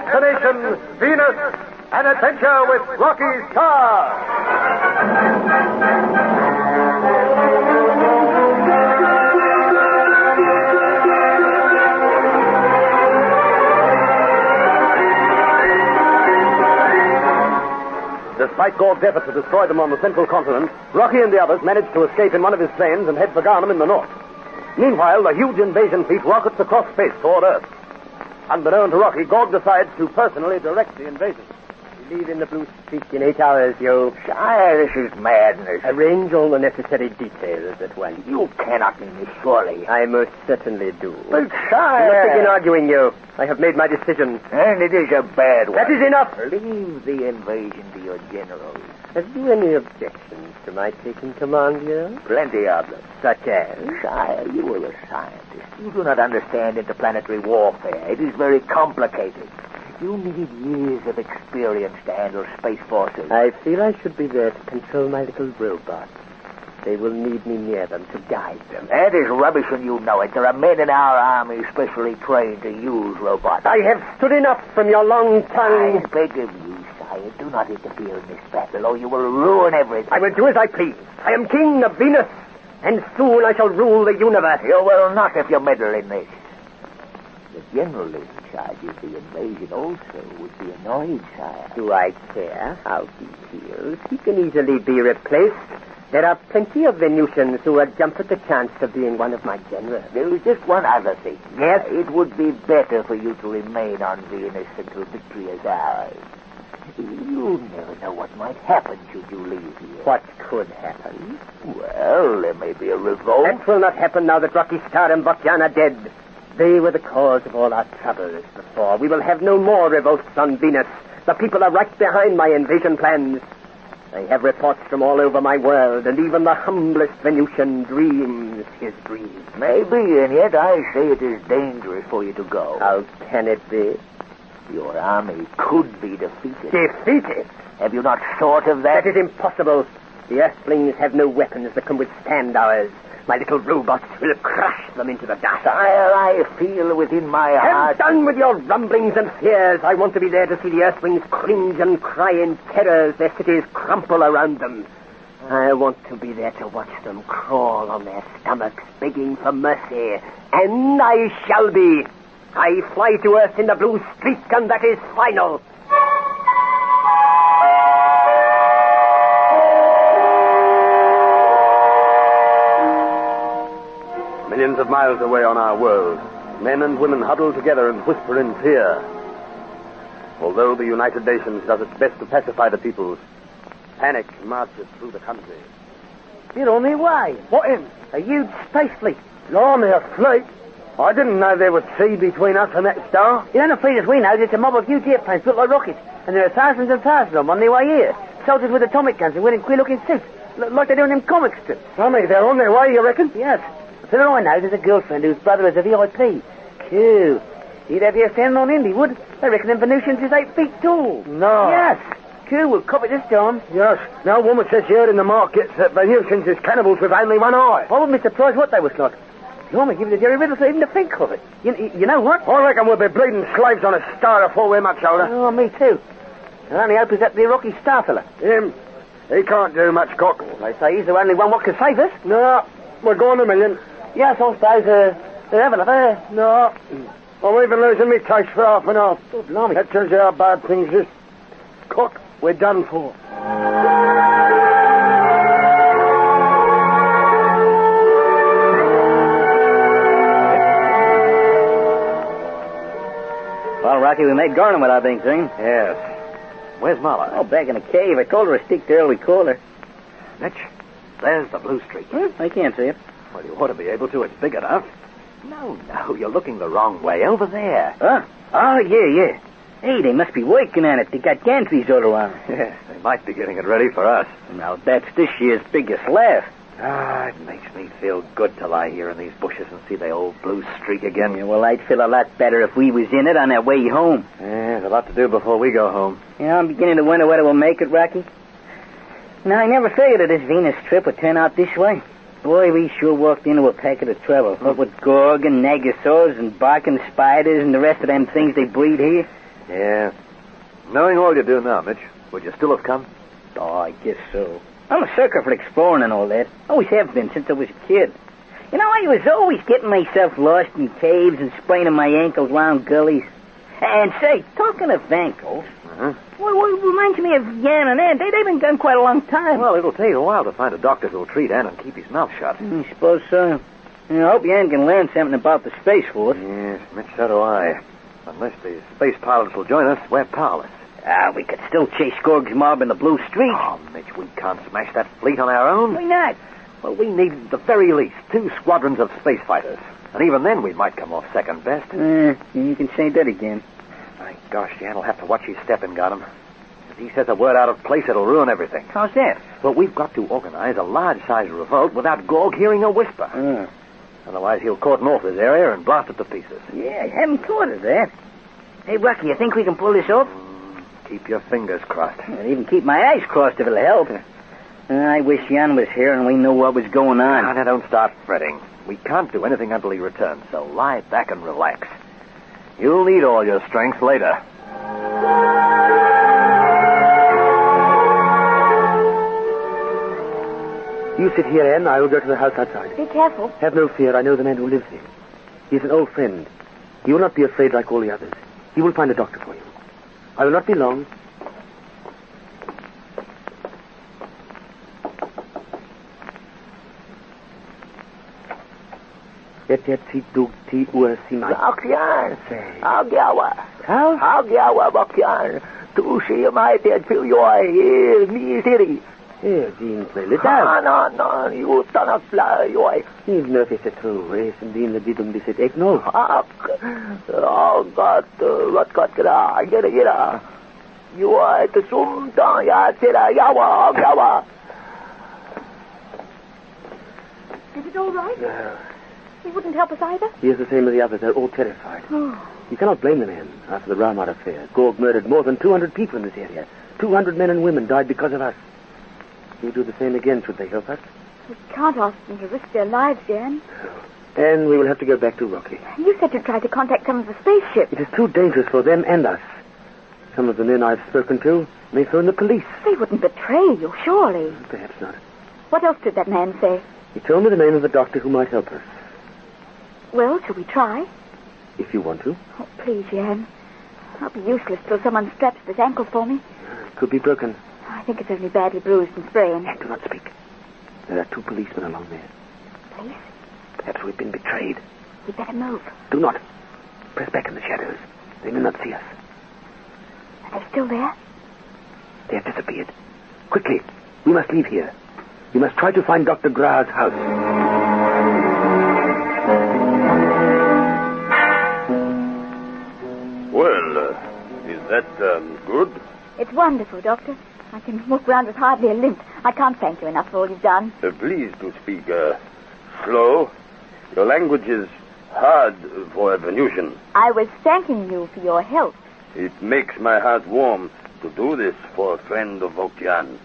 Destination Venus, an adventure with Rocky Starr. Despite Gord's effort to destroy them on the central continent, Rocky and the others managed to escape in one of his planes and head for Garnham in the north. Meanwhile, the huge invasion fleet rockets across space toward Earth. Unbeknown to Rocky, Gord decides to personally direct the invasion. We leave in the Blue Streak in 8 hours, Joe. Sire, this is madness. Arrange all the necessary details at once. You cannot mean this, surely. I most certainly do. But, sire... Do not begin arguing, Joe. I have made my decision. And it is a bad one. That is enough. Leave the invasion to your generals. Have you any objections to my taking command, Joe? Plenty of them. Such as? Sire, you are a scientist. You do not understand interplanetary warfare. It is very complicated. You need years of experience to handle space forces. I feel I should be there to control my little robots. They will need me near them to guide them. That is rubbish and you know it. There are men in our army specially trained to use robots. I have stood enough from your long tongue. I beg of you, sire, do not interfere in this battle or you will ruin everything. I will do as I please. I am king of Venus, and soon I shall rule the universe. You will not if you meddle in this. The general in charge of the invasion also would be annoyed, sire. Do I care how he feels? He can easily be replaced. There are plenty of Venusians who would jump at the chance of being one of my generals. There is just one other thing. Yes? It would be better for you to remain on Venus until victory is ours. You never know what might happen should you leave here. What could happen? Well, there may be a revolt. That will not happen now that Rocky Starr and Botjan are dead. They were the cause of all our troubles before. We will have no more revolts on Venus. The people are right behind my invasion plans. I have reports from all over my world, and even the humblest Venusian dreams his dreams. Maybe, and yet I say it is dangerous for you to go. How can it be? Your army could be defeated. Defeated? Have you not thought of that? That is impossible. The Earthlings have no weapons that can withstand ours. My little robots will crush them into the dust. Sire, I feel within my heart... Have done with your rumblings and fears. I want to be there to see the Earthlings cringe and cry in terror as their cities crumple around them. I want to be there to watch them crawl on their stomachs, begging for mercy. And I shall be. I fly to Earth in the Blue Streak, and that is final. Millions of miles away on our world, men and women huddle together and whisper in fear. Although the United Nations does its best to pacify the peoples, panic marches through the country. You're on their way. What in? A huge space fleet. Blimey, a fleet? I didn't know there was sea between us and that star. The only fleet as we know is a mob of huge airplanes built like rockets, and there are thousands and thousands of them on their way here. Soldiers with atomic guns and wearing queer-looking suits, like they do in them comic strips. Blimey, they're on their way, you reckon? Yes. For all I know, there's a girlfriend whose brother is a VIP. Cool. He'd have you standing on end, he would. They reckon them Venusians is 8 feet tall. No. Yes. Cool, we'll cop it this time. Yes. No woman says she heard in the markets that Venusians is cannibals with only one eye. I wouldn't be surprised what they was like. Blimey, give it to Jerry Riddle to even to think of it. You know what? I reckon we'll be bleeding slaves on a star before we're much older. Oh, me too. I only hope he's that there Rocky Starr fella. Him? He can't do much cock. They say he's the only one what can save us. No, we're going a million. Yes, I suppose they're having a fair. No, I'm even losing me taste for half and half. Oh, blimey. That tells you how bad things is. Cook, we're done for. Well, Rocky, we made Garnham with our big thing. Yes. Where's Mala? Oh, back in the cave. I told her to stick there. We called her. Mitch, there's the Blue Streak. I can't see it. Well, you ought to be able to. It's big enough. No, you're looking the wrong way. Over there. Huh? Oh, yeah. Hey, they must be working on it. They got gantries all around. Yes, they might be getting it ready for us. Now, that's this year's biggest laugh. It makes me feel good to lie here in these bushes and see the old Blue Streak again. Yeah, well, I'd feel a lot better if we was in it on our way home. There's a lot to do before we go home. Yeah, I'm beginning to wonder whether we'll make it, Rocky. Now, I never figured that this Venus trip would turn out this way. Boy, we sure walked into a packet of trouble. What with Gorg and Negasaurs and barking spiders and the rest of them things they breed here. Yeah. Knowing all you do now, Mitch, would you still have come? Oh, I guess so. I'm a sucker for exploring and all that. Always have been since I was a kid. You know, I was always getting myself lost in caves and spraining my ankles round gullies. And say, talking of ankles, well, reminds me of Jan and Ann. They've been gone quite a long time. Well, it'll take a while to find a doctor who'll treat Ann and keep his mouth shut. I suppose so. I hope Jan can learn something about the Space Force. Yes, Mitch, so do I. Unless the space pilots will join us, we're powerless. We could still chase Gorg's mob in the Blue Street. Oh, Mitch, we can't smash that fleet on our own. Why not? Well, we need, at the very least, 2 squadrons of space fighters. And even then, we might come off second best. You can say that again. My gosh, Jan will have to watch his step in Gotham. If he says a word out of place, it'll ruin everything. How's that? Well, we've got to organize a large-sized revolt without Gorg hearing a whisper. Otherwise, he'll cordon off this area and blast it to pieces. Yeah, I haven't thought of that. Hey, Rocky, you think we can pull this off? Keep your fingers crossed. I'd even keep my eyes crossed if it'll help. I wish Jan was here and we knew what was going on. Now, don't start fretting. We can't do anything until he returns, so lie back and relax. You'll need all your strength later. You sit here, Anne. I will go to the house outside. Be careful. Have no fear. I know the man who lives there. He is an old friend. He will not be afraid like all the others. He will find a doctor for you. I will not be long. Tu mai te figlioi miseri. Din play No, you don't fly, oi. He's nervous at all. And din the bidum visit egg no. Oh, God, what got get it. You are to sum down, ya, yawa. Is it all right? No. He wouldn't help us either? He is the same as the others. They're all terrified. You cannot blame the man after the Ramad affair. Gorg murdered more than 200 people in this area. 200 men and women died because of us. He'll do the same again should they help us. We can't ask them to risk their lives, Jan. And we will have to go back to Rocky. You said to try to contact some of the spaceships. It is too dangerous for them and us. Some of the men I've spoken to may phone the police. They wouldn't betray you, surely. Perhaps not. What else did that man say? He told me the name of the doctor who might help us. Well, shall we try? If you want to. Oh, please, Jan. I'll be useless till someone straps this ankle for me. It could be broken. I think it's only badly bruised and sprained. And do not speak. There are 2 policemen along there. Police? Perhaps we've been betrayed. We'd better move. Do not. Press back in the shadows. They may not see us. Are they still there? They have disappeared. Quickly. We must leave here. We must try to find Dr. Gra's house. Well, is that good? It's wonderful, Doctor. I can walk around with hardly a limp. I can't thank you enough for all you've done. Please to speak slow. Your language is hard for a Venusian. I was thanking you for your help. It makes my heart warm to do this for a friend of Okian.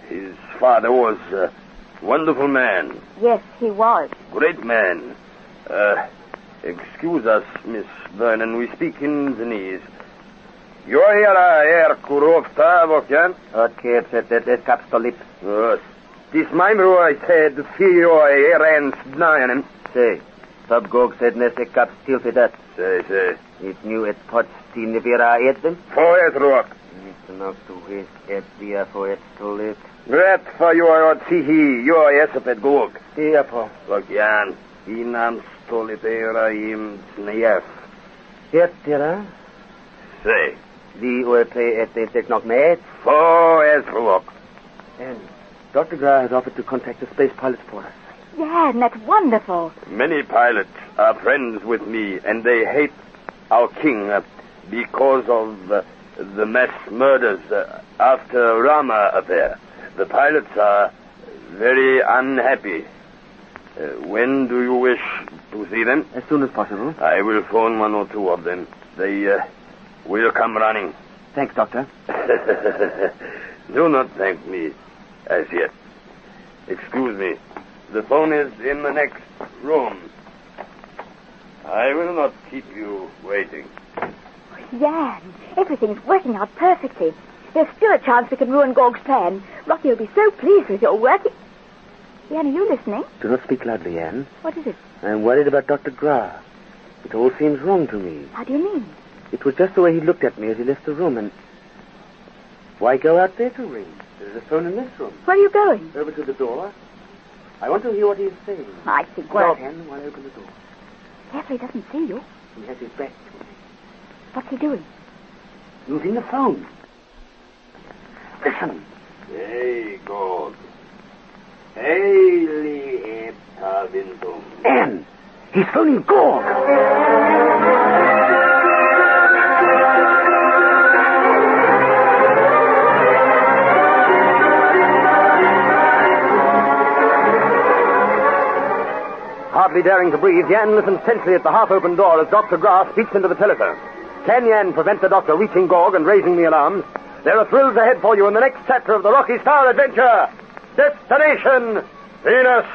His father was a wonderful man. Yes, he was. Great man. Excuse us, Miss Vernon. We speak in Viennese. You're here, Kurovta, Okian? Okay, that caps the lip. This mime I said, Fio Rans Nyan. Say, Subgog said Nesse caps tilted that. Say. It knew it touched the Nivira Edden. For it, Rock. It's enough to his at the for it to live. Rat for your Tihi, your Esopet Gog. Here, Paul. Okian, Inam Stolipera im Sneyef. Here, Tira. Say. The OP at the Technocmet. For it, Rock. And Dr. Gra has offered to contact the space pilots for us. Yeah, and that's wonderful. Many pilots are friends with me, and they hate our king because of the mass murders after Rama affair. The pilots are very unhappy. When do you wish to see them? As soon as possible. I will phone 1 or 2 of them. They will come running. Thanks, Doctor. Do not thank me as yet. Excuse me. The phone is in the next room. I will not keep you waiting. Jan, everything's working out perfectly. There's still a chance we can ruin Gorg's plan. Rocky will be so pleased with your work. Jan, are you listening? Do not speak loudly, Anne. What is it? I'm worried about Dr. Graf. It all seems wrong to me. How do you mean? It was just the way he looked at me as he left the room, and... Why go out there to ring? There's a phone in this room. Where are you going? Over to the door. I want to hear what he's saying. I think Quiet, Anne, while I open the door. Careful he doesn't see you. He has his back to me. What's he doing? Using the phone. Listen. Hey, God. Hailey Epta Vintum. Anne! He's phoning Gorg! Hardly daring to breathe, Jan listens tensely at the half-open door as Dr. Graf speaks into the telephone. Can Jan prevent the doctor reaching Gorg and raising the alarms? There are thrills ahead for you in the next chapter of the Rocky Starr adventure. Destination Venus.